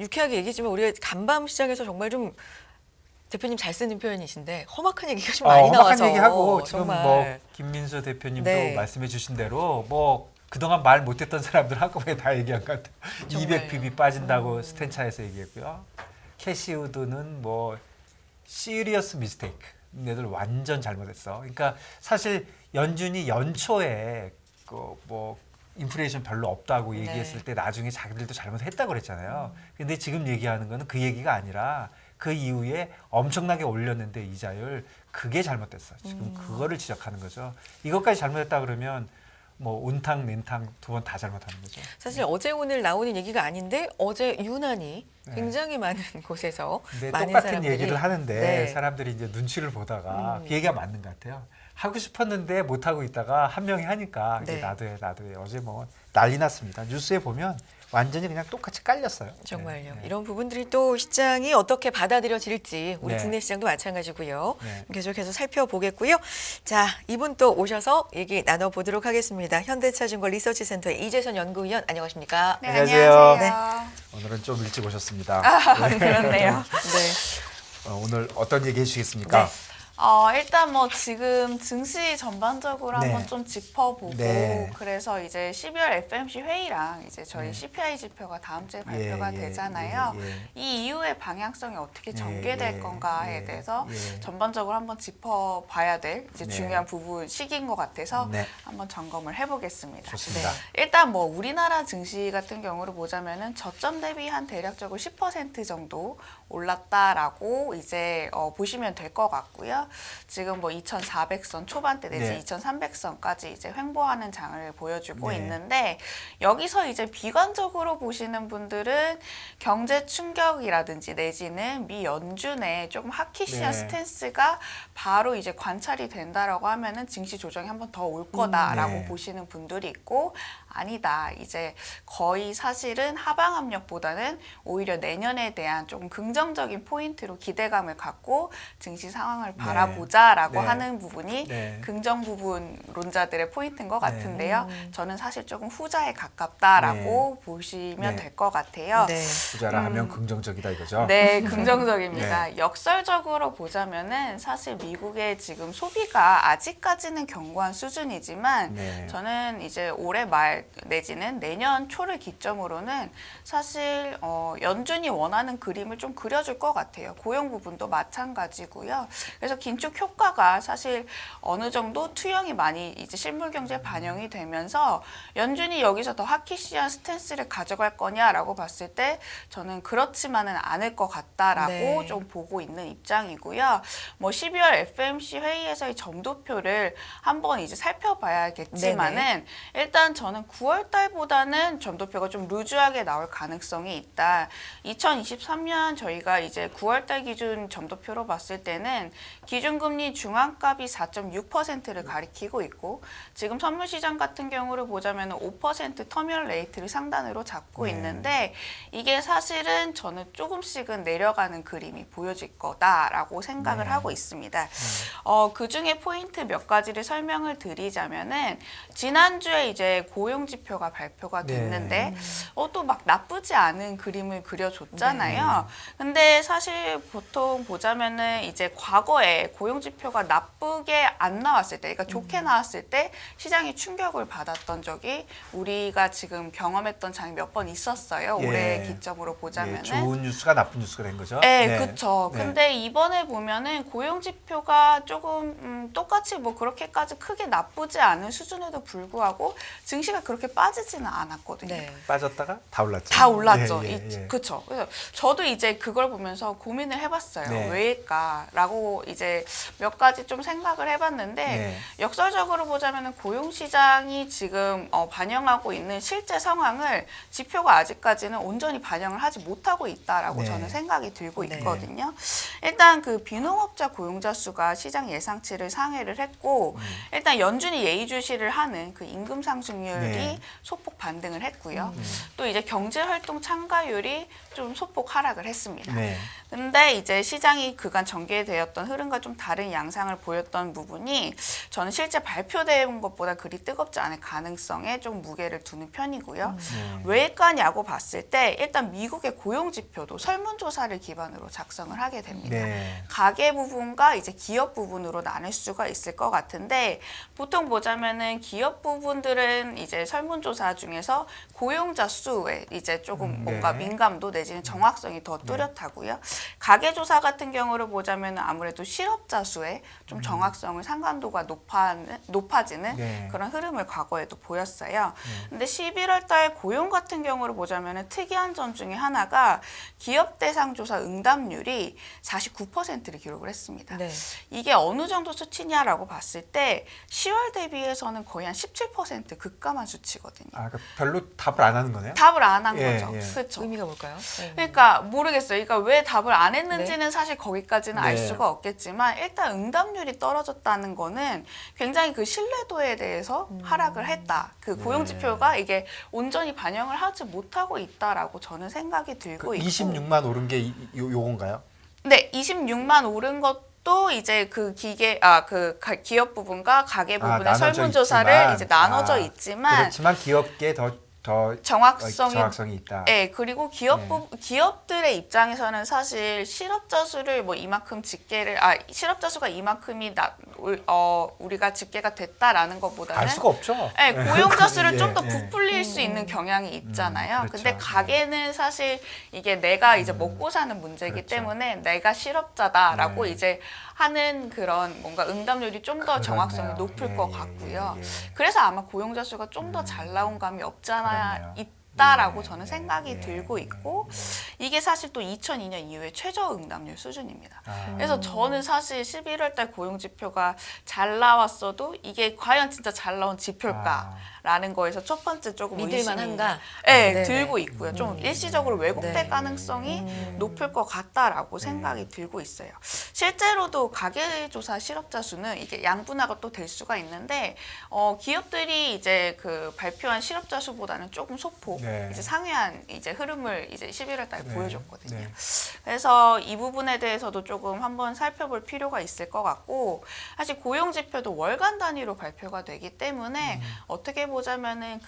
유쾌하게 얘기했지만 우리가 간밤 시장에서 정말 좀 대표님 잘 쓰는 표현이신데 험악한 얘기가 좀 많이 험악한 나와서 얘기하고 지금 정말. 뭐 김민수 대표님도 네. 말씀해 주신 대로 뭐 그동안 말 못했던 사람들 한꺼번에 다 얘기한 것 같아요. 정말요. 200ppb 빠진다고 스탠차에서 얘기했고요. 캐시우드는 뭐 시리어스 미스테이크. 얘들 완전 잘못했어. 그러니까 사실 연준이 연초에 그 뭐 인플레이션 별로 없다고 얘기했을 때 나중에 자기들도 잘못했다고 그랬잖아요. 근데 지금 얘기하는 거는 그 얘기가 아니라 그 이후에 엄청나게 올렸는데 이자율 그게 잘못됐어. 지금 그거를 지적하는 거죠. 이것까지 잘못했다 그러면 뭐 온탕 냉탕 두 번 다 잘못하는 거죠. 사실 어제 오늘 나오는 얘기가 아닌데 어제 유난히 네. 굉장히 많은 곳에서 근데 많은 똑같은 사람들이 얘기를 하는데 네. 사람들이 이제 눈치를 보다가 그 얘기가 맞는 것 같아요. 하고 싶었는데 못 하고 있다가 한 명이 하니까 네. 나도 해. 어제 뭐 난리 났습니다. 뉴스에 보면 완전히 그냥 똑같이 깔렸어요. 정말요. 네. 이런 부분들이 또 시장이 어떻게 받아들여질지 우리 네. 국내 시장도 마찬가지고요. 네. 계속해서 살펴보겠고요. 자, 이분 또 오셔서 얘기 나눠보도록 하겠습니다. 현대차증권 리서치센터의 이재선 연구위원 안녕하십니까? 네, 안녕하세요. 안녕하세요. 오늘은 좀 일찍 오셨습니다. 그렇네요. 네. 오늘 어떤 얘기 해주시겠습니까? 일단 뭐 지금 증시 전반적으로 네. 한번 좀 짚어보고 네. 그래서 이제 12월 FMC 회의랑 이제 저희 네. CPI 지표가 다음 주에 발표가 예, 되잖아요. 예, 예. 이 이후의 방향성이 어떻게 예, 전개될 예, 건가에 예, 대해서 예. 전반적으로 한번 짚어봐야 될 이제 네. 중요한 부분 시기인 것 같아서 네. 한번 점검을 해보겠습니다. 좋습니다. 일단 뭐 우리나라 증시 같은 경우를 보자면은 저점 대비 한 대략적으로 10% 정도 올랐다라고 이제 보시면 될 것 같고요. 지금 뭐 2,400선 초반대 내지 네. 2,300선까지 이제 횡보하는 장을 보여주고 네. 있는데 여기서 이제 비관적으로 보시는 분들은 경제 충격이라든지 내지는 미 연준의 조금 하키시한 네. 스탠스가 바로 이제 관찰이 된다라고 하면은 증시 조정이 한 번 더 올 거다라고 네. 보시는 분들이 있고 아니다. 이제 거의 사실은 하방 압력보다는 오히려 내년에 대한 조금 긍정적인 포인트로 기대감을 갖고 증시 상황을 바라보자라고 네. 하는 부분이 네. 긍정 부분론자들의 포인트인 것 네. 같은데요. 저는 사실 조금 후자에 가깝다라고 보시면 네. 될 것 같아요. 네. 부자라 하면 긍정적이다 이거죠? 네, 긍정적입니다. 네. 역설적으로 보자면은 사실 미국의 지금 소비가 아직까지는 견고한 수준이지만 네. 저는 이제 올해 말 내지는 내년 초를 기점으로는 사실 연준이 원하는 그림을 좀 그려줄 것 같아요. 고용 부분도 마찬가지고요. 그래서 긴축 효과가 사실 어느 정도 투영이 많이 이제 실물 경제에 반영이 되면서 연준이 여기서 더 하키시한 스탠스를 가져갈 거냐라고 봤을 때 저는 그렇지만은 않을 것 같다라고 네. 좀 보고 있는 입장이고요. 뭐 12월 FMC 회의에서의 점도표를 한번 이제 살펴봐야겠지만은 일단 저는 9월 달보다는 점도표가 좀 루즈하게 나올 가능성이 있다. 2023년 저희가 이제 9월 달 기준 점도표로 봤을 때는 기준금리 중앙값이 4.6%를 가리키고 있고 지금 선물 시장 같은 경우를 보자면 5% 터미널 레이트를 상단으로 잡고 네. 있는데 이게 사실은 저는 조금씩은 내려가는 그림이 보여질 거다라고 생각을 네. 하고 있습니다. 그 중에 포인트 몇 가지를 설명을 드리자면은 지난주에 이제 고용 지표가 발표가 네. 됐는데 또 막 나쁘지 않은 그림을 그려줬잖아요. 근데 사실 보통 보자면은 이제 과거에 고용 지표가 나쁘게 안 나왔을 때, 그러니까 좋게 나왔을 때 시장이 충격을 받았던 적이 우리가 지금 경험했던 장이 몇 번 있었어요. 예. 올해 기점으로 보자면은. 예, 좋은 뉴스가 나쁜 뉴스가 된 거죠? 네, 그렇죠. 네. 근데 이번에 보면은 고용 지표가 조금 똑같이 뭐 그렇게까지 크게 나쁘지 않은 수준에도 불구하고 증시가 그렇게 빠지지는 않았거든요. 네. 빠졌다가 다 올랐죠. 다 올랐죠. 예, 예, 예. 그렇죠. 그래서 저도 이제 그걸 보면서 고민을 해봤어요. 네. 왜일까라고 이제 몇 가지 좀 생각을 해봤는데 네. 역설적으로 보자면 고용 시장이 지금 반영하고 있는 실제 상황을 지표가 아직까지는 온전히 반영을 하지 못하고 있다라고 네. 저는 생각이 들고 네. 있거든요. 일단 그 비농업자 고용자 수가 시장 예상치를 상회를 했고 일단 연준이 예의주시를 하는 그 임금 상승률이 네. 소폭 반등을 했고요. 또 이제 경제활동 참가율이 좀 소폭 하락을 했습니다. 네. 근데 이제 시장이 그간 전개되었던 흐름과 좀 다른 양상을 보였던 부분이 저는 실제 발표된 것보다 그리 뜨겁지 않을 가능성에 좀 무게를 두는 편이고요. 왜일까냐고 봤을 때 일단 미국의 고용 지표도 설문조사를 기반으로 작성을 하게 됩니다. 네. 가계 부분과 이제 기업 부분으로 나눌 수가 있을 것 같은데 보통 보자면은 기업 부분들은 이제 설문조사 중에서 고용자 수에 이제 조금 뭔가 네. 민감도 내지는 정확성이 더 뚜렷하고요. 가계조사 같은 경우를 보자면 아무래도 실업자 수에 좀 정확성을 상관도가 높아지는 네. 그런 흐름을 과거에도 보였어요. 근데 11월 달 고용 같은 경우를 보자면 특이한 점 중에 하나가 기업 대상 조사 응답률이 49%를 기록을 했습니다. 네. 이게 어느 정도 수치냐라고 봤을 때 10월 대비해서는 거의 한 17% 급감한 수치거든요. 아, 그러니까 별로 답을 안 하는 거네요? 답을 안 한 예, 거죠. 예. 그렇죠. 의미가 뭘까요? 그러니까 모르겠어요. 그러니까 왜 답을 안 했는지는 사실 거기까지는 알 네. 수가 없겠지만 일단 응답률이 떨어졌다는 거는 굉장히 그 신뢰도에 대해서 하락을 했다. 그 고용 지표가 이게 온전히 반영을 하지 못하고 있다라고 저는 생각이 들고 그 있고. 26만 오른 게 요건가요? 네, 26만 오른 것도 이제 그 기업 부분과 가계 부분의 나눠져 설문조사를 있지만, 이제 나눠져 있지만 그렇지만 기업계 더 정확성이 있다. 네, 그리고 기업들의 입장에서는 사실 실업자 수를 뭐 이만큼 실업자 수가 이만큼이 우리가 집계가 됐다라는 것보다는 알 수가 없죠. 네, 고용자 수를 예, 좀 더 예. 부풀릴 수 있는 경향이 있잖아요. 그렇죠. 근데 가게는 사실 이게 내가 이제 먹고 사는 문제이기 그렇죠. 때문에 내가 실업자다라고 네. 이제 하는 그런 뭔가 응답률이 좀 더 정확성이 그렇네요. 높을 예, 것 예, 같고요. 예, 예. 그래서 아마 고용자 수가 좀 더 잘 나온 감이 없지 않아 그렇네요. 있다라고 예, 저는 예, 생각이 예, 들고 예, 있고 이게 사실 또 2002년 이후에 최저 응답률 수준입니다. 아. 그래서 저는 사실 11월 달 고용 지표가 잘 나왔어도 이게 과연 진짜 잘 나온 지표일까라는 거에서 첫 번째 조금 믿을만 한가? 네, 네네. 들고 있고요. 좀 일시적으로 왜곡될 네. 가능성이 높을 것 같다라고 생각이 들고 있어요. 실제로도 가계조사 실업자 수는 이게 양분화가 또 될 수가 있는데 기업들이 이제 그 발표한 실업자 수보다는 조금 소폭 네. 이제 상회한 이제 흐름을 이제 11월 달에 네. 보여줬거든요. 네. 그래서 이 부분에 대해서도 조금 한번 살펴볼 필요가 있을 것 같고 사실 고용 지표도 월간 단위로 발표가 되기 때문에 어떻게 보자면은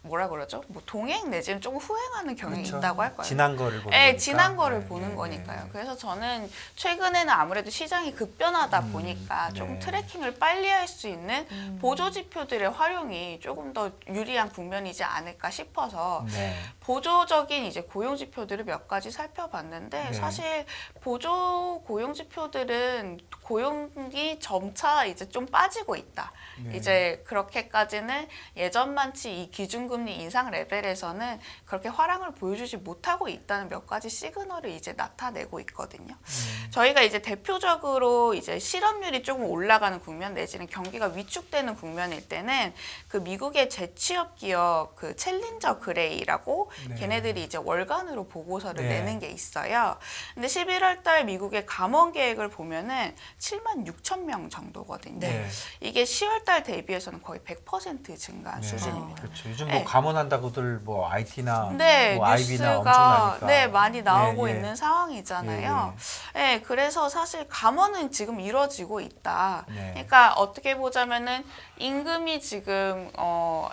뭐라 그러죠? 뭐 동행 내지는 조금 후행하는 경향이 그렇죠. 있다고 할까요? 지난 거를 보는 네, 거니까. 지난 거를 네, 보는 네, 거니까요. 네. 그래서 저는 최근에는 아무래도 시장이 급변하다 보니까 조금 네. 트래킹을 빨리 할 수 있는 보조 지표들의 활용이 조금 더 유리한 국면이지 않을까 싶어서 네. 보조적인 이제 고용 지표들을 몇 가지 살펴봤는데 네. 사실 보조 고용 지표들은 고용이 점차 이제 좀 빠지고 있다. 네. 이제 그렇게까지는 예전만치 이 기준금리 인상 레벨에서는 그렇게 화랑을 보여주지 못하고 있다는 몇 가지 시그널을 이제 나타내고 있거든요. 저희가 이제 대표적으로 이제 실업률이 조금 올라가는 국면 내지는 경기가 위축되는 국면일 때는 그 미국의 재취업 기업 그 챌린저 그레이라고 네. 걔네들이 이제 월간으로 보고서를 네. 내는 게 있어요. 근데 11월 달 미국의 감원 계획을 보면은 7만 6천 명 정도거든요. 네. 이게 10월 달 대비해서는 거의 100% 증가한 네. 수준입니다. 그렇죠. 요즘 네. 뭐 감원한다고들 뭐 IT나 네, 뭐 IB나 뉴스가 엄청나니까. 네, 많이 나오고 예, 예. 있는 상황이잖아요. 네, 그래서 사실 감원은 지금 이루어지고 있다. 네. 그러니까 어떻게 보자면은 임금이 지금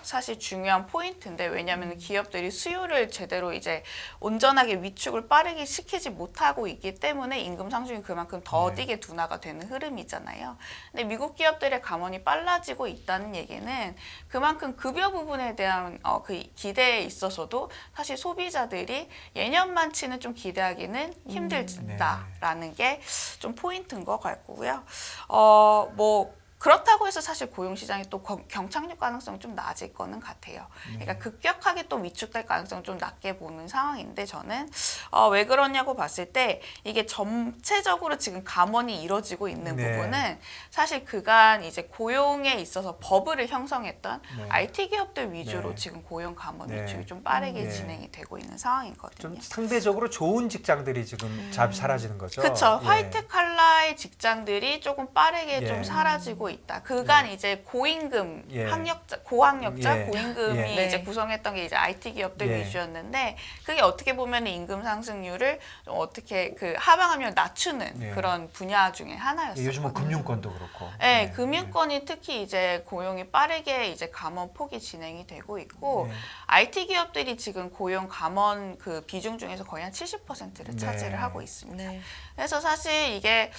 사실 중요한 포인트인데 왜냐하면 기업들이 수요를 제대로 이제 온전하게 위축을 빠르게 시키지 못하고 있기 때문에 임금 상승이 그만큼 더디게 둔화가 되는 흐름이잖아요. 근데 미국 기업들의 감원이 빨라지고 있다는 얘기는 그만큼 급여 부분에 대한 그 기대에 있어서도 사실 소비자들이 예년만치는 좀 기대하기는 힘들다라는 게 좀 포인트인 것 같고요. 뭐 그렇다고 해서 사실 고용시장이 또 경착륙 가능성이 좀 낮을 거는 같아요. 그러니까 급격하게 또 위축될 가능성을 좀 낮게 보는 상황인데 저는 왜 그러냐고 봤을 때 이게 전체적으로 지금 감원이 이루어지고 있는 네. 부분은 사실 그간 이제 고용에 있어서 버블을 형성했던 네. IT 기업들 위주로 네. 지금 고용 감원 네. 위축이 좀 빠르게 네. 진행이 되고 있는 상황이거든요. 좀 상대적으로 좋은 직장들이 지금 사라지는 거죠. 그렇죠. 예. 화이트 칼라의 직장들이 조금 빠르게 예. 좀 사라지고 있다. 그간 이제 고임금 예. 고학력자 예. 고임금이 예. 이제 네. 구성했던 게 이제 IT 기업들 예. 위주였는데 그게 어떻게 보면 임금 상승률을 좀 어떻게 그 하방하면 낮추는 예. 그런 분야 중에 하나였어요. 요즘은 금융권도 그렇고. 네, 금융권이 특히 이제 고용이 빠르게 이제 감원 폭이 진행이 되고 있고 네. IT 기업들이 지금 고용 감원 그 비중 중에서 거의 한 70%를 네. 차지를 하고 있습니다. 네. 그래서 사실 이게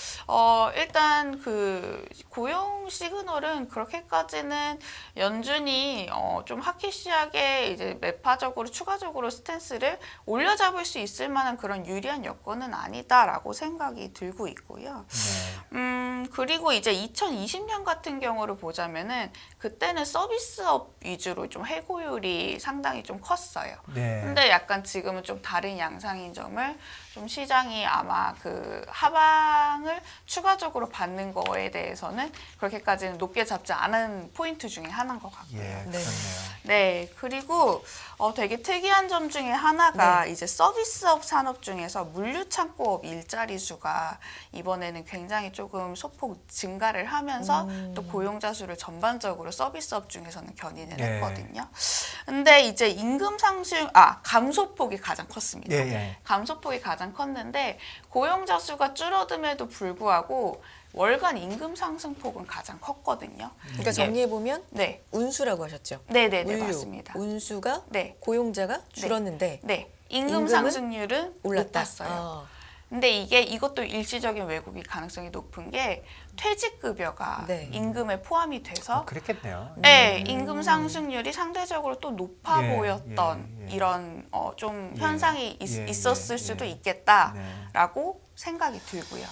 일단 그 고용 시그널은 그렇게까지는 연준이 좀 하키시하게 이제 매파적으로 추가적으로 스탠스를 올려잡을 수 있을 만한 그런 유리한 여건은 아니다라고 생각이 들고 있고요. 네. 그리고 이제 2020년 같은 경우를 보자면은 그때는 서비스업 위주로 좀 해고율이 상당히 좀 컸어요. 네. 근데 약간 지금은 좀 다른 양상인 점을 좀 시장이 아마 그 하방을 추가적으로 받는 거에 대해서는 그렇게까지는 높게 잡지 않은 포인트 중에 하나인 것 같고요. 예, 네. 그렇네요. 네, 그리고 되게 특이한 점 중에 하나가 이제 서비스업 산업 중에서 물류창고업 일자리 수가 이번에는 굉장히 조금 소폭 증가를 하면서 또 고용자 수를 전반적으로 서비스업 중에서는 견인을 네. 했거든요. 근데 이제 임금 상승, 감소폭이 가장 컸습니다. 예, 예. 감소폭이 가장 컸는데 고용자 수가 줄어듦에도 불구하고 월간 임금 상승폭은 가장 컸거든요. 그러니까 정리해 보면 네, 운수라고 하셨죠. 네, 물류, 맞습니다. 운수가 네. 고용자가 줄었는데 네, 임금 임금은 상승률은 올랐다. 높았어요. 근데 이것도 일시적인 왜곡이 가능성이 높은 게 퇴직급여가 네. 임금에 포함이 돼서 그랬겠네요. 네, 임금 상승률이 상대적으로 또 높아 예, 보였던 예, 예. 이런 좀 예, 현상이 예, 있었을 예, 수도 예. 있겠다라고 생각이 들고요.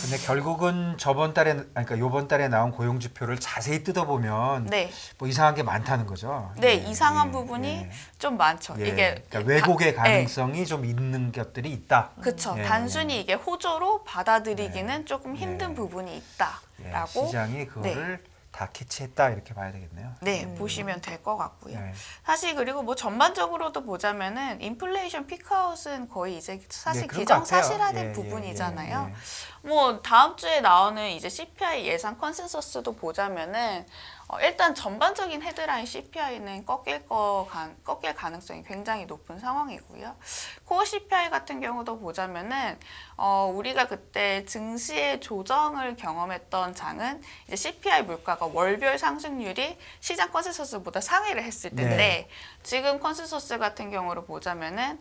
근데 결국은 저번 달에 그러니까 요번 달에 나온 고용 지표를 자세히 뜯어보면 네, 뭐 이상한 게 많다는 거죠. 네, 예, 이상한 예, 부분이 예. 좀 많죠. 예. 이게 그러니까 왜곡의 네. 가능성이 좀 있는 것들이 있다. 그렇죠. 예, 단순히 이게 호조로 받아들이기는 조금 힘든 예. 부분이 예, 있다라고 시장이 그거를 다 캐치했다 이렇게 봐야 되겠네요. 네, 보시면 될 것 같고요. 예. 사실 그리고 뭐 전반적으로도 보자면은 인플레이션 피크아웃은 거의 이제 사실 네, 그런 것 같아요. 기정사실화된 예, 부분이잖아요. 예, 예. 뭐 다음 주에 나오는 이제 CPI 예상 컨센서스도 보자면은 일단 전반적인 헤드라인 CPI는 꺾일 가능성이 굉장히 높은 상황이고요. 코어 CPI 같은 경우도 보자면은 우리가 그때 증시의 조정을 경험했던 장은 이제 CPI 물가가 월별 상승률이 시장 컨센서스보다 상회를 했을 때인데 네. 지금 컨센서스 같은 경우를 보자면은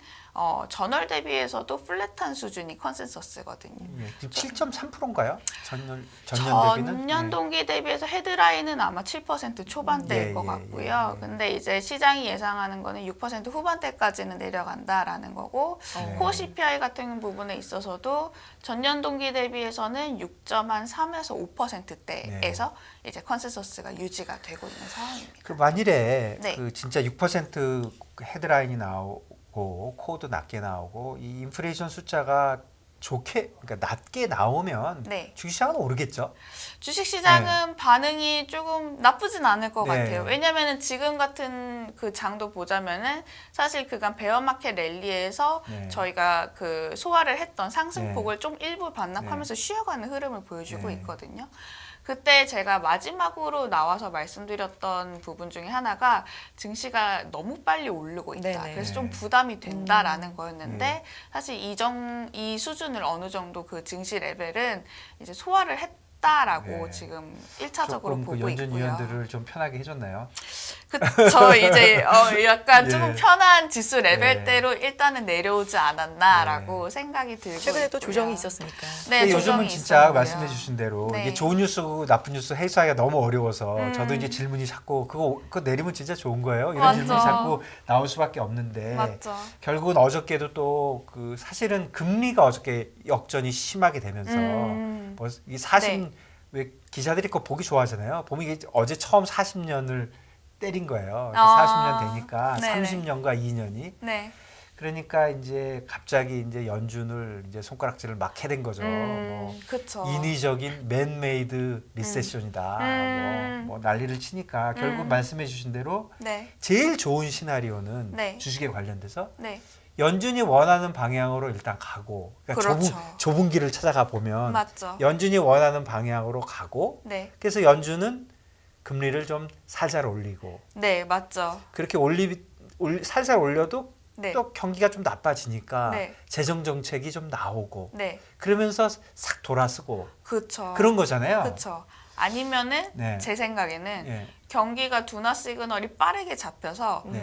전월 대비해서도 플랫한 수준이 컨센서스거든요. 예, 지금 7.3%인가요? 전년 대비는? 전년 동기 대비해서 헤드라인은 아마 7% 초반대일 예, 것 예, 같고요. 예. 근데 이제 시장이 예상하는 거는 6% 후반대까지는 내려간다라는 거고 네. 코어 CPI 같은 부분에 있어서도 전년 동기 대비해서는 6.3에서 5%대에서 이제 컨센서스가 유지가 되고 있는 상황입니다. 그 만일에 네. 그 진짜 6% 헤드라인이 나오고 코어도 낮게 나오고 이 인플레이션 숫자가 좋게 그러니까 낮게 나오면 네. 주식시장은 오르겠죠. 주식시장은 반응이 조금 나쁘진 않을 것 네. 같아요. 왜냐면은 지금 같은 그 장도 보자면은 사실 그간 베어마켓 랠리에서 네. 저희가 그 소화를 했던 상승폭을 네. 좀 일부 반납하면서 쉬어가는 흐름을 보여주고 네. 있거든요. 그때 제가 마지막으로 나와서 말씀드렸던 부분 중에 하나가 증시가 너무 빨리 오르고 있다. 네네. 그래서 좀 부담이 된다라는 거였는데 네. 사실 이 수준을 어느 정도 그 증시 레벨은 이제 소화를 했다라고 네. 지금 1차적으로 조금 보고 그 연준 있고요. 위원들을 좀 편하게 해줬나요? 그쵸. 이제 약간 예. 조금 편한 지수 레벨대로 일단은 내려오지 않았나라고 생각이 들고 최근에 또 있고요. 조정이 있었으니까. 네, 근데 조정이 요즘은 진짜 있었고요. 말씀해 주신 대로 네. 이게 좋은 뉴스, 나쁜 뉴스 해소하기가 너무 어려워서 저도 이제 질문이 자꾸 그거 내리면 진짜 좋은 거예요? 이런 맞죠. 질문이 자꾸 나올 수밖에 없는데 맞죠. 결국은 어저께도 또 그 사실은 금리가 어저께 역전이 심하게 되면서 뭐 이 40, 네. 왜 기자들이 그거 보기 좋아하잖아요. 보면 이게 어제 처음 40년을 때린 거예요. 아, 40년 되니까 네네. 30년과 2년이 네. 그러니까 이제 갑자기 이제 연준을 이제 손가락질을 막 해댄 거죠. 뭐 그쵸. 인위적인 맨메이드 리세션이다. 뭐 난리를 치니까 결국 말씀해 주신 대로 네. 제일 좋은 시나리오는 네. 주식에 관련돼서 네. 연준이 원하는 방향으로 일단 가고 그러니까 그렇죠. 좁은 길을 찾아가 보면 맞죠. 연준이 원하는 방향으로 가고 네, 그래서 연준은 금리를 좀 살살 올리고 네, 맞죠. 그렇게 살살 올려도 네, 또 경기가 좀 나빠지니까 네. 재정 정책이 좀 나오고 네, 그러면서 싹 돌아서고 그렇죠. 그런 거잖아요. 그렇죠. 아니면은 네. 제 생각에는 예. 경기가 둔화 시그널이 빠르게 잡혀서 네.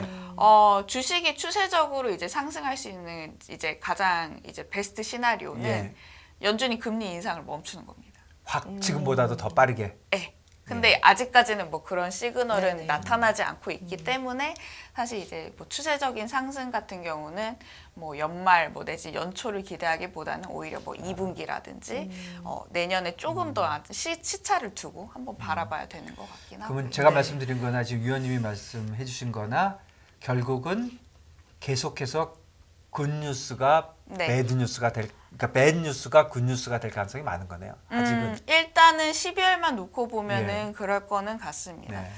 주식이 추세적으로 이제 상승할 수 있는 이제 가장 이제 베스트 시나리오는 예. 연준이 금리 인상을 멈추는 겁니다. 확 지금보다도 더 빠르게. 네. 근데 아직까지는 뭐 그런 시그널은 네네. 나타나지 않고 있기 때문에 사실 이제 뭐 추세적인 상승 같은 경우는 뭐 연말 뭐 내지 연초를 기대하기보다는 오히려 뭐 2분기라든지 내년에 조금 더 시차를 두고 한번 바라봐야 되는 것 같긴 하고요. 그러면 제가 네. 말씀드린 거나 지금 위원님이 말씀해 주신 거나 결국은 계속해서 굿뉴스가 네. 배드뉴스가 그러니까 배드뉴스가 굿뉴스가 될 가능성이 많은 거네요. 아직은. 일단은 12월만 놓고 보면은 예. 그럴 거는 같습니다. 네.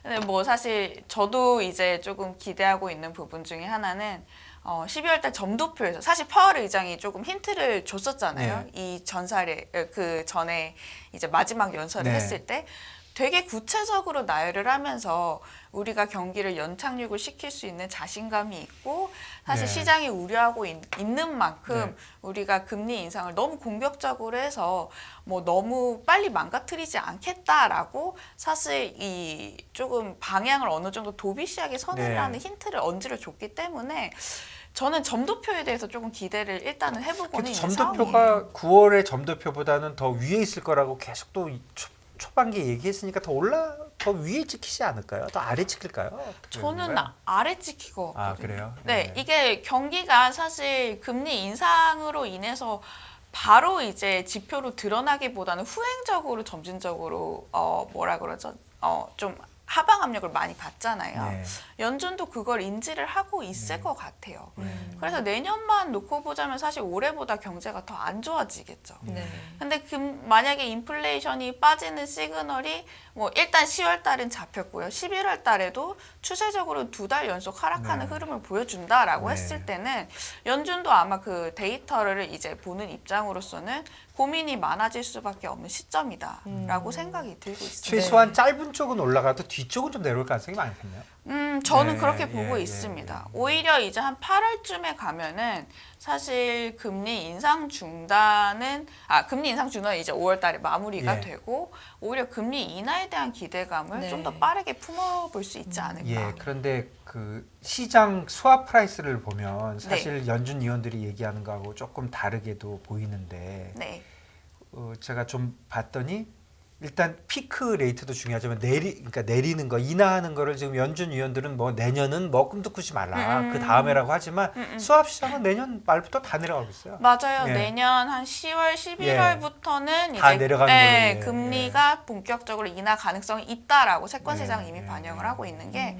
근데 뭐 사실 저도 이제 조금 기대하고 있는 부분 중에 하나는 12월 달 점도표에서 사실 파월 의장이 조금 힌트를 줬었잖아요. 네. 이 전살에 그 전에 이제 마지막 연설을 네. 했을 때 되게 구체적으로 나열을 하면서 우리가 경기를 연착륙을 시킬 수 있는 자신감이 있고 사실 네. 시장이 우려하고 있는 만큼 네. 우리가 금리 인상을 너무 공격적으로 해서 뭐 너무 빨리 망가뜨리지 않겠다라고 사실 이 조금 방향을 어느 정도 도비시하게 선회를 네. 하는 힌트를 언지를 줬기 때문에 저는 점도표에 대해서 조금 기대를 일단은 해보고는 있는 상황이에요. 점도표가 9월의 점도표보다는 더 위에 있을 거라고 계속 또 초반기에 얘기했으니까 더 위에 찍히지 않을까요? 더 아래 찍힐까요? 저는 아래 찍히고 아, 그래요? 네, 네. 이게 경기가 사실 금리 인상으로 인해서 바로 이제 지표로 드러나기보다는 후행적으로 점진적으로 뭐라 그러죠? 좀 하방 압력을 많이 받잖아요. 네. 연준도 그걸 인지를 하고 있을 네. 것 같아요. 네. 그래서 내년만 놓고 보자면 사실 올해보다 경제가 더 안 좋아지겠죠. 네. 근데 만약에 인플레이션이 빠지는 시그널이 뭐 일단 10월 달은 잡혔고요. 11월 달에도 추세적으로 2달 연속 하락하는 네. 흐름을 보여준다라고 네. 했을 때는 연준도 아마 그 데이터를 이제 보는 입장으로서는 고민이 많아질 수밖에 없는 시점이다라고 생각이 들고 있습니다. 최소한 짧은 쪽은 올라가도 뒤쪽은 좀 내려올 가능성이 많겠네요. 저는 네, 그렇게 예, 보고 예, 있습니다. 예. 오히려 이제 한 8월쯤에 가면은 사실 금리 인상 중단은 이제 5월 달에 마무리가 예. 되고 오히려 금리 인하에 대한 기대감을 네. 좀 더 빠르게 품어볼 수 있지 않을까. 예, 그런데 그 시장 스왑 프라이스를 보면 사실 연준 위원들이 얘기하는 거하고 조금 다르게도 보이는데 네. 제가 좀 봤더니 일단 피크 레이트도 중요하지만 그러니까 내리는 거 인하하는 거를 지금 연준 위원들은 뭐 내년은 뭐 꿈도 꾸지 말라 그 다음에라고 하지만 스왑 시장은 내년 말부터 다 내려가고 있어요. 맞아요. 예. 내년 한 10월, 11월부터는 다 이제 내려가는 걸로, 예, 금리가 본격적으로 인하 가능성이 있다라고 채권 시장은 예, 이미 예, 반영을 예. 하고 있는 게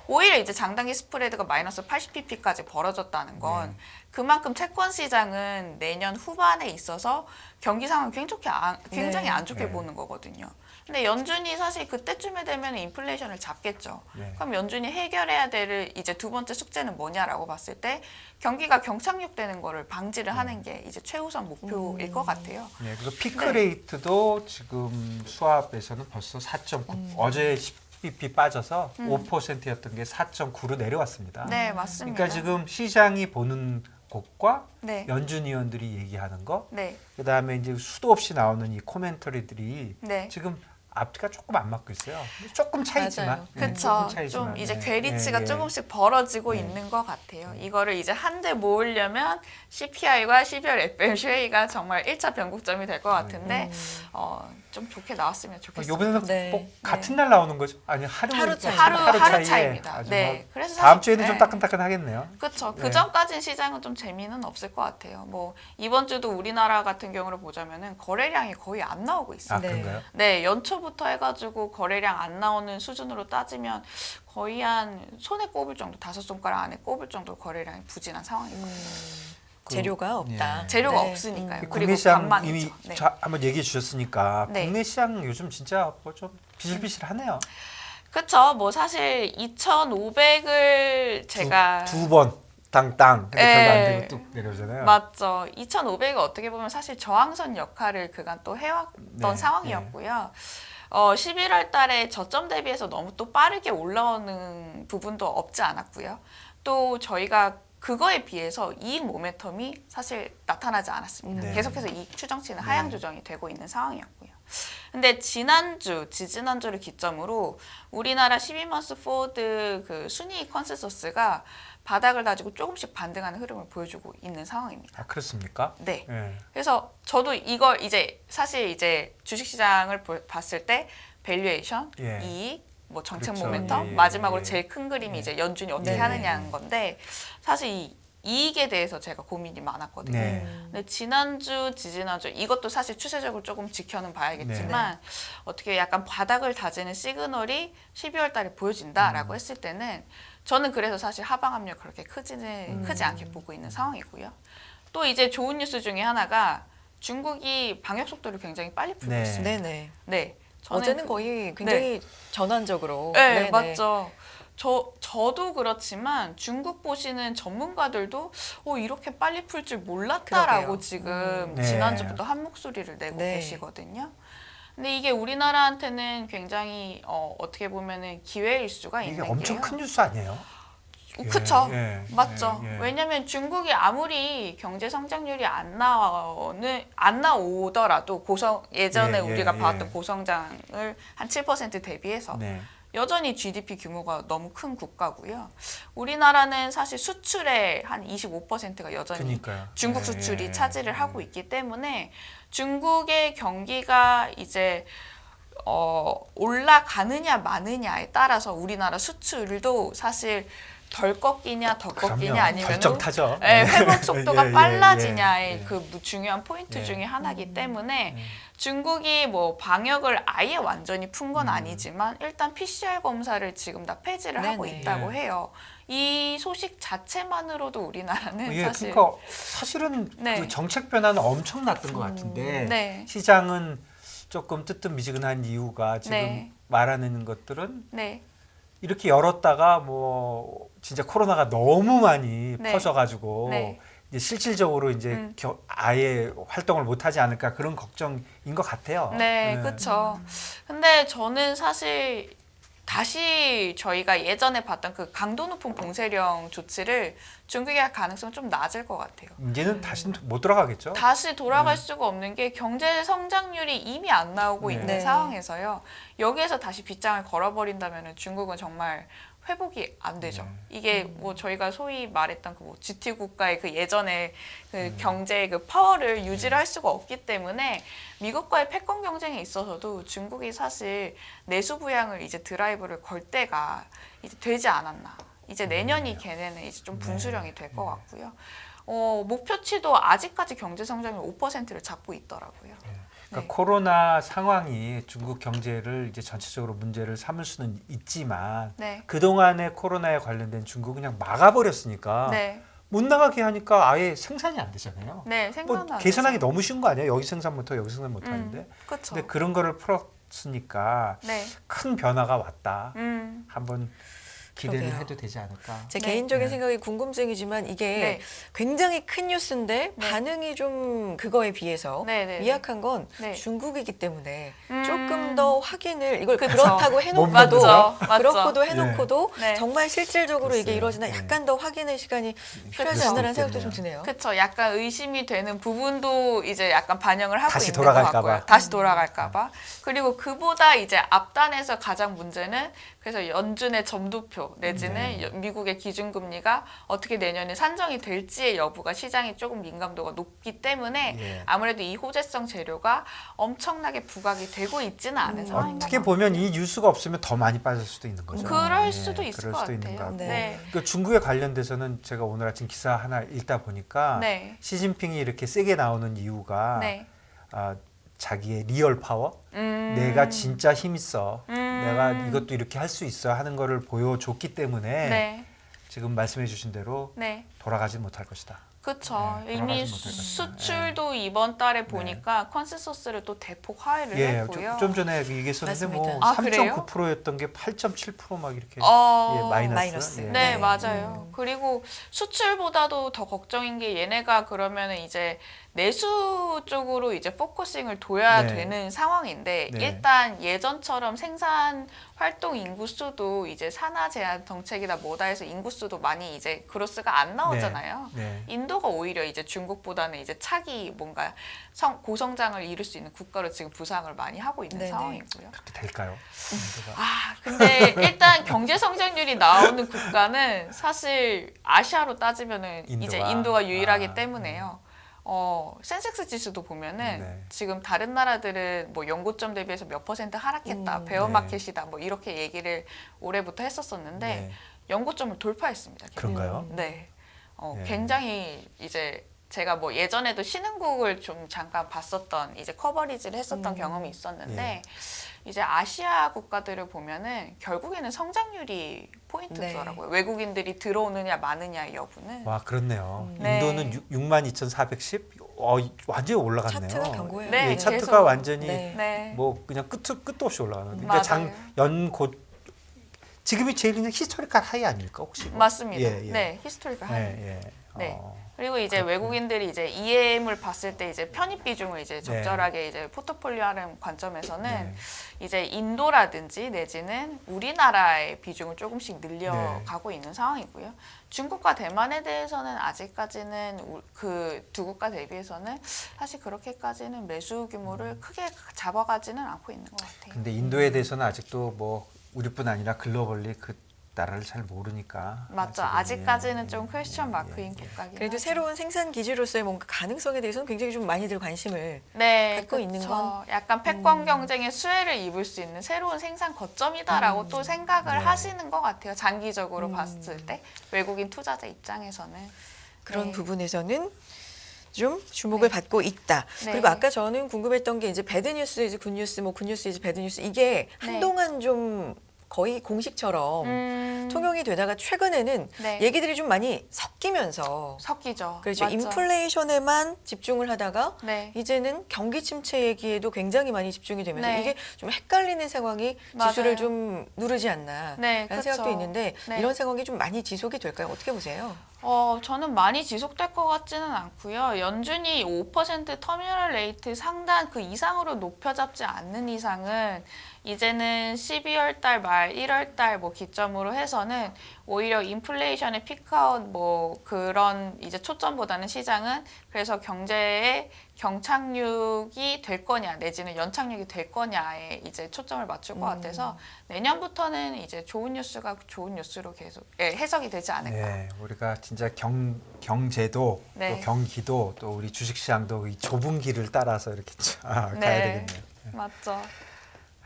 오히려 이제 장단기 스프레드가 마이너스 80pp까지 벌어졌다는 건 그만큼 채권 시장은 내년 후반에 있어서 경기 상황 굉장히 네. 안 좋게 네. 보는 거거든요. 근데 연준이 사실 그때쯤에 되면 인플레이션을 잡겠죠. 네. 그럼 연준이 해결해야 될 이제 두 번째 숙제는 뭐냐라고 봤을 때 경기가 경착륙되는 거를 방지를 하는 게 이제 최우선 목표일 것 같아요. 네, 그래서 피크 네. 레이트도 지금 수압에서는 벌써 4.9 어제 10bp 빠져서 5%였던 게 4.9로 내려왔습니다. 네, 맞습니다. 그러니까 지금 시장이 보는 곳과 네. 연준 위원들이 얘기하는 거, 네. 그다음에 이제 수도 없이 나오는 이 코멘터리들이 네. 지금 앞뒤가 조금 안 맞고 있어요. 조금 차이지만, 맞아요. 네, 그쵸. 조금 좀 차이지만, 이제 네. 괴리치가 네, 네. 조금씩 벌어지고 네. 있는 것 같아요. 이거를 이제 한데 모으려면 CPI와 12월 FOMC 회의가 정말 1차 변곡점이 될 것 같은데 좀 좋게 나왔으면 좋겠습니다. 이번에는 네. 꼭 같은 날 나오는 거죠? 아니 하루 차이. 하루 차이에 차이입니다. 아주 네. 뭐 그래서 다음 사실- 주에는 좀 네. 따끈따끈하겠네요. 그렇죠. 네. 그 전까지는 시장은 좀 재미는 없을 것 같아요. 뭐 이번 주도 우리나라 같은 경우를 보자면은 거래량이 거의 안 나오고 있어요. 아 네. 그런가요? 네, 연초부터 해가지고 거래량 안 나오는 수준으로 따지면 거의 한 손에 꼽을 정도, 5손가락 안에 꼽을 정도 거래량이 부진한 상황이거든요. 재료가 없다. 예. 재료가 네. 없으니까요. 그리고 국내 시장 관망이죠. 이미 네. 한번 얘기해 주셨으니까 네. 국내 시장 요즘 진짜 뭐 좀 비실비실하네요. 그렇죠. 뭐 사실 2,500을 제가 두 번 땅땅 근데 예. 결국 안 되고 뚝 내려오잖아요. 맞죠. 2,500이 어떻게 보면 사실 저항선 역할을 그간 또 해왔던 네, 상황이었고요. 11월 달에 저점 대비해서 너무 또 빠르게 올라오는 부분도 없지 않았고요. 또 저희가 그거에 비해서 이익 모멘텀이 사실 나타나지 않았습니다. 네. 계속해서 이익 추정치는 하향 조정이 되고 있는 상황이었고요. 근데 지지난주를 기점으로 우리나라 12month 포워드 그 순이익 컨센서스가 바닥을 다지고 조금씩 반등하는 흐름을 보여주고 있는 상황입니다. 아 그렇습니까? 네. 예. 그래서 저도 이걸 이제 사실 이제 주식시장을 봤을 때 밸류에이션, 예. 이익, 뭐 정책 그렇죠. 모멘텀, 예, 예, 마지막으로 예. 제일 큰 그림이 예. 이제 연준이 어떻게 네. 하느냐는 건데 사실 이 이익에 대해서 제가 고민이 많았거든요. 네. 근데 지난주, 지지난주 이것도 사실 추세적으로 조금 지켜는 봐야겠지만 어떻게 약간 바닥을 다지는 시그널이 12월 달에 보여진다라고 했을 때는 저는 그래서 사실 하방 압력 그렇게 크지 않게 보고 있는 상황이고요. 또 이제 좋은 뉴스 중에 하나가 중국이 방역 속도를 굉장히 빨리 풀고 네. 있습니다. 네네. 네. 저는 어제는 거의 굉장히 전환적으로. 네, 네네. 맞죠. 저도 그렇지만 중국 보시는 전문가들도 이렇게 빨리 풀 줄 몰랐다라고 그러게요. 지금 네. 지난주부터 한 목소리를 내고 네. 계시거든요. 근데 이게 우리나라한테는 굉장히 어떻게 보면은 기회일 수가 이게 있는 엄청 게요. 큰 뉴스 아니에요? 그쵸. 예, 맞죠. 예, 예. 왜냐하면 중국이 아무리 경제 성장률이 안 나오더라도 예전에 예, 우리가 예, 봐왔던 예. 고성장을 한 7% 대비해서 네. 여전히 GDP 규모가 너무 큰 국가고요. 우리나라는 사실 수출의 한 25%가 여전히 그러니까요. 중국 예, 수출이 예, 차지를 예. 하고 있기 때문에 중국의 경기가 이제 올라가느냐 마느냐에 따라서 우리나라 수출도 사실 덜 꺾이냐 더 꺾이냐 그럼요. 아니면 결정 타죠. 회복 속도가 예, 예, 빨라지냐의 예, 예. 그 중요한 포인트 예. 중에 하나이기 때문에 중국이 뭐 방역을 아예 완전히 푼 건 아니지만 일단 PCR 검사를 지금 다 폐지를 하고 네네. 있다고 예. 해요. 이 소식 자체만으로도 우리나라는 예, 사실 그러니까 사실은 네. 그 정책 변화는 엄청났던 것 같은데 네. 시장은 조금 뜨뜻미지근한 이유가 지금 네. 말하는 것들은 네. 이렇게 열었다가 뭐 진짜 코로나가 너무 많이 네. 퍼져가지고 네. 이제 실질적으로 이제 아예 활동을 못하지 않을까 그런 걱정인 것 같아요. 네, 예. 그렇죠. 근데 저는 사실 다시 저희가 예전에 봤던 그 강도 높은 봉쇄령 조치를 중국이 할 가능성은 좀 낮을 것 같아요. 이제는 다시 못 돌아가겠죠. 다시 돌아갈 수가 없는 게 경제 성장률이 이미 안 나오고 네. 있는 네. 상황에서요. 여기에서 다시 빗장을 걸어버린다면 중국은 정말 회복이 안 되죠. 이게 뭐 저희가 소위 말했던 그 뭐 GT 국가의 그 예전에 그 경제의 그 파워를 유지를 할 수가 없기 때문에 미국과의 패권 경쟁에 있어서도 중국이 사실 내수 부양을 이제 드라이브를 걸 때가 이제 되지 않았나. 이제 내년이 걔네는 이제 좀 분수령이 될 것 같고요. 목표치도 아직까지 경제 성장률 5%를 잡고 있더라고요. 그러니까 네. 코로나 상황이 중국 경제를 이제 전체적으로 문제를 삼을 수는 있지만 네. 그 동안에 코로나에 관련된 중국 그냥 막아버렸으니까 네. 못 나가게 하니까 아예 생산이 안 되잖아요. 네, 생산은 뭐 안 계산하기 되죠. 너무 쉬운 거 아니에요? 여기 생산 못하고 여기 생산 못하는데. 그렇죠. 근데 그런 거를 풀었으니까 네. 큰 변화가 왔다. 음. 한번 기대를 그러게요. 해도 되지 않을까. 제 네. 개인적인 네. 생각이 궁금증이지만 이게 네. 굉장히 큰 뉴스인데 네. 반응이 좀 그거에 비해서 네, 네, 네. 미약한 건 네. 중국이기 때문에 음. 조금 더 확인을 이걸 그쵸. 그렇다고 해놓고도 맞죠. 맞죠. 그렇고도 해놓고도 네. 정말 실질적으로 이게 글쎄요. 이루어지나 네. 약간 더 확인의 시간이 필요하지 수도 않나라는 생각도 좀 있겠네요. 드네요. 그렇죠. 약간 의심이 되는 부분도 이제 약간 반영을 하고 다시 있는 것 돌아갈까 같고요. 봐. 다시 돌아갈까 봐. 그리고 그보다 이제 앞단에서 가장 문제는 그래서 연준의 점도표 내지는 미국의 기준금리가 어떻게 내년에 산정이 될지의 여부가 시장이 조금 민감도가 높기 때문에 예. 아무래도 이 호재성 재료가 엄청나게 부각이 되고 있지는 않은 상황인 것 어떻게 같아요. 보면 이 뉴스가 없으면 더 많이 빠질 수도 있는 거죠. 그럴 예, 수도 있을 그럴 것 수도 있는 같아요. 것 같고. 네. 그 중국에 관련돼서는 제가 오늘 아침 기사 하나 읽다 보니까 네. 시진핑이 이렇게 세게 나오는 이유가 네. 자기의 리얼 파워, 내가 진짜 힘 있어, 내가 이것도 이렇게 할 수 있어 하는 거를 보여줬기 때문에 네. 지금 말씀해주신 대로 네. 돌아가지 못할 것이다. 그렇죠. 네, 이미 돌아가지 못할 것 수출도 이번 달에 보니까 컨센서스를 또 대폭 하회를 예, 했고요. 좀 전에 얘기했었는데 뭐 맞습니다. 아, 그래요? 3.9%였던 게 8.7% 막 이렇게 어, 예, 마이너스. 예. 네, 네. 맞아요. 그리고 수출보다도 더 걱정인 게 얘네가 그러면은 이제 내수 쪽으로 이제 포커싱을 둬야 네. 되는 상황인데 네. 일단 예전처럼 생산 활동 인구수도 이제 산하 제한 정책이다 뭐다 해서 인구수도 많이 이제 그로스가 안 나오잖아요. 네. 인도가 오히려 이제 중국보다는 이제 차기 뭔가 고성장을 이룰 수 있는 국가로 지금 부상을 많이 하고 있는 네네. 상황이고요. 그렇게 될까요? 인도가. 아, 근데 일단 경제 성장률이 나오는 국가는 사실 아시아로 따지면은 이제 인도가? 인도가 유일하기 아, 때문에요. 센섹스 지수도 보면은 네. 지금 다른 나라들은 뭐 연고점 대비해서 몇 % 하락했다, 네. 베어마켓이다, 뭐 이렇게 얘기를 올해부터 했었었는데 네. 연고점을 돌파했습니다. 결국. 그런가요? 네. 네. 굉장히 이제 제가 뭐 예전에도 신흥국을 좀 잠깐 봤었던 이제 커버리지를 했었던 경험이 있었는데 예. 이제 아시아 국가들을 보면은 결국에는 성장률이 포인트더라고요. 외국인들이 들어오느냐 마느냐의 여부는. 와, 그렇네요. 네. 인도는 62,410. 완전히 올라갔네요. 차트가 견고해요. 네, 예, 차트가 계속. 완전히 네. 네. 뭐 그냥 끝도 없이 올라가는. 그러니까 맞아요. 장연고 지금이 제일 그냥 히스토리컬 하이 아닐까 혹시? 뭐? 맞습니다. 예, 예. 네, 히스토리가 예, 하이. 예. 네. 어. 그리고 이제 외국인들이 이제 EM을 봤을 때 이제 편입 비중을 이제 적절하게 이제 포트폴리오 하는 관점에서는 네. 이제 인도라든지 내지는 우리나라의 비중을 조금씩 늘려가고 있는 상황이고요. 중국과 대만에 대해서는 아직까지는 그 두 국가 대비해서는 사실 그렇게까지는 매수 규모를 크게 잡아가지는 않고 있는 것 같아요. 근데 인도에 대해서는 아직도 뭐 우리뿐 아니라 글로벌리 그 나라를 잘 모르니까. 맞죠. 아직까지는 좀 퀘스천 마크인 국가긴 그래도 하죠. 새로운 생산 기지로서의 뭔가 가능성에 대해서는 굉장히 좀 많이들 관심을 네, 갖고 있는 그쵸. 건? 약간 패권 경쟁의 수혜를 입을 수 있는 새로운 생산 거점이다라고 또 생각을 네. 하시는 것 같아요. 장기적으로 봤을 때 외국인 투자자 입장에서는 그런 네. 부분에서는 좀 주목을 받고 있다. 네. 그리고 아까 저는 궁금했던 게 이제 배드 뉴스 이제 굿 뉴스, 뭐 굿 뉴스 이제 배드 뉴스 이게 네. 한동안 좀 거의 공식처럼 통용이 되다가 최근에는 네. 얘기들이 좀 많이 섞이면서 섞이죠. 그렇죠. 맞죠. 인플레이션에만 집중을 하다가 네. 이제는 경기 침체 얘기에도 굉장히 많이 집중이 되면서 네. 이게 좀 헷갈리는 상황이 맞아요. 지수를 좀 누르지 않나 네, 라는 그쵸. 생각도 있는데 네. 이런 상황이 좀 많이 지속이 될까요? 어떻게 보세요? 저는 많이 지속될 것 같지는 않고요. 연준이 5% 터미널 레이트 상단 그 이상으로 높여 잡지 않는 이상은 이제는 12월 달 말 1월 달 뭐 기점으로 해서는 오히려 인플레이션의 피크아웃 뭐 그런 이제 초점보다는 시장은 그래서 경제의 경착륙이 될 거냐 내지는 연착륙이 될 거냐에 이제 초점을 맞출 것 같아서 내년부터는 이제 좋은 뉴스가 좋은 뉴스로 계속 해석이 되지 않을까. 네, 우리가 진짜 경제도 네. 또 경기도 또 우리 주식시장도 이 좁은 길을 따라서 이렇게 가야 되겠네요. 맞죠.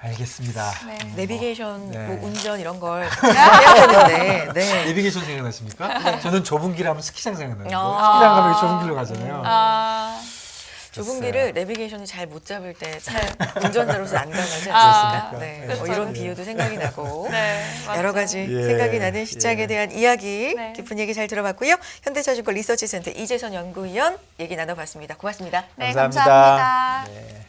알겠습니다. 네. 내비게이션, 네. 뭐 운전 이런 걸 해야 되는데, 네. 내비게이션 생각났습니까? 저는 좁은 길 하면 스키장 생각나는데 아. 스키장 가면 좁은 길로 가잖아요. 좁은 글쎄요. 길을 내비게이션이 잘 못 잡을 때 운전자로서 난감하지 아, 않습니까? 네. 그렇죠. 이런 예. 비유도 생각이 나고 네, 맞죠. 여러 가지 예. 생각이 나는 시장에 예. 대한 이야기 네. 깊은 얘기 잘 들어봤고요. 현대차증권 리서치센터 이재선 연구위원 얘기 나눠봤습니다. 고맙습니다. 네, 감사합니다. 감사합니다. 네.